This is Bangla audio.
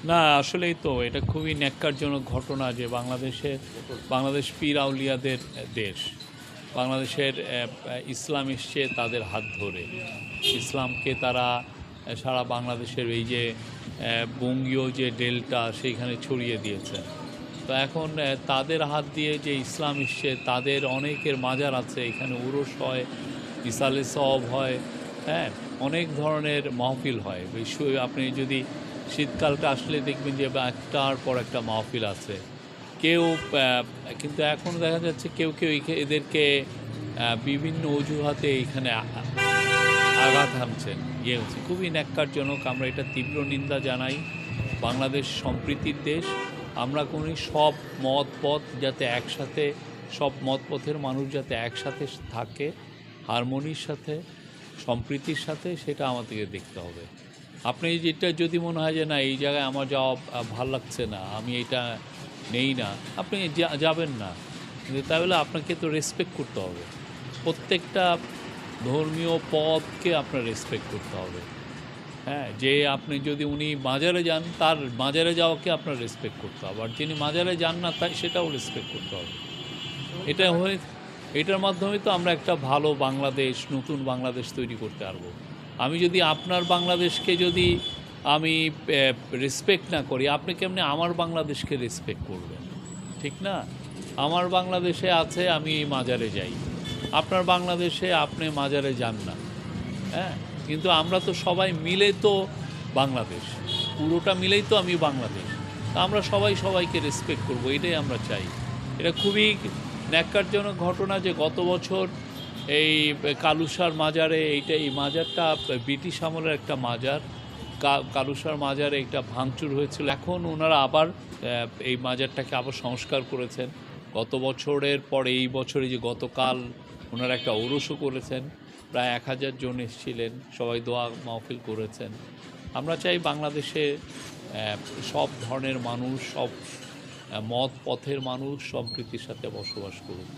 না, আসলেই তো এটা খুবই ন্যক্কারজনক ঘটনা যে বাংলাদেশ পীর আউলিয়াদের দেশ। বাংলাদেশের ইসলাম এসছে তাদের হাত ধরে। ইসলামকে তারা সারা বাংলাদেশের এই যে বঙ্গীয় যে ডেল্টা সেইখানে ছড়িয়ে দিয়েছেন। তো এখন তাদের হাত দিয়ে যে ইসলাম এসছে তাদের অনেকের মাজার আছে, এখানে উরস হয়, ইসালে সওয়াব হয়, হ্যাঁ, অনেক ধরনের মাহফিল হয়। আপনি যদি শীতকালটা আসলে দেখবেন যে একটার পর একটা মাহফিল আছে। কেউ কিন্তু এখন দেখা যাচ্ছে কেউ কেউ এদেরকে বিভিন্ন অজুহাতে এখানে আঘাত হানছেন, ইয়ে হচ্ছে, খুবই ন্যক্কারজনক। আমরা এটা তীব্র নিন্দা জানাই। বাংলাদেশ সম্প্রীতির দেশ। আমরা কোনি সব মত পথ যাতে একসাথে, সব মত পথের মানুষ যাতে একসাথে থাকে, হারমোনির সাথে, সম্প্রীতির সাথে, সেটা আমাদেরকে দেখতে হবে। আপনি যেটা যদি মনে হয় যে না এই জায়গায় আমার যাওয়া ভাল লাগছে না, আমি এটা নেই না, আপনি যাবেন না। কিন্তু তাহলে আপনাকে তো রেসপেক্ট করতে হবে। প্রত্যেকটা ধর্মীয় পথকে আপনার রেসপেক্ট করতে হবে। হ্যাঁ, যে আপনি যদি উনি মাজারে যান, তার মাজারে যাওয়াকে আপনার রেসপেক্ট করতে হবে, আর যিনি মাজারে যান না তাই সেটাও রেসপেক্ট করতে হবে। এটা হয়ে এটার মাধ্যমে তো আমরা একটা ভালো বাংলাদেশ, নতুন বাংলাদেশ তৈরি করতে পারবো। আমি যদি আপনার বাংলাদেশকে যদি আমি রেসপেক্ট না করি, আপনি কেমনে আমার বাংলাদেশকে রেসপেক্ট করবেন? ঠিক না? আমার বাংলাদেশে আছে আমি মাজারে যাই, আপনার বাংলাদেশে আপনি মাজারে যান না। হ্যাঁ, কিন্তু আমরা তো সবাই মিলে তো বাংলাদেশ, পুরোটা মিলেই তো আমি বাংলাদেশ। তা আমরা সবাই সবাইকে রেসপেক্ট করব, এটাই আমরা চাই। এটা খুবই ন্যক্কারজনক ঘটনা যে গত বছর এই কালুসার মাজারে, এই মাজারটা ব্রিটিশ আমলের একটা মাজার, কালুসার মাজারে একটা ভাঙচুর হয়েছিল। এখন ওনারা আবার এই মাজারটাকে আবার সংস্কার করেছেন গত বছরের পর। এই বছরে যে গতকাল ওনারা একটা ওরসও করেছেন, প্রায় 1000 জন এসেছিলেন, সবাই দোয়া মাহফিল করেছেন। আমরা চাই বাংলাদেশে সব ধরনের মানুষ, সব মত পথের মানুষ সম্প্রীতির সাথে বসবাস করুক।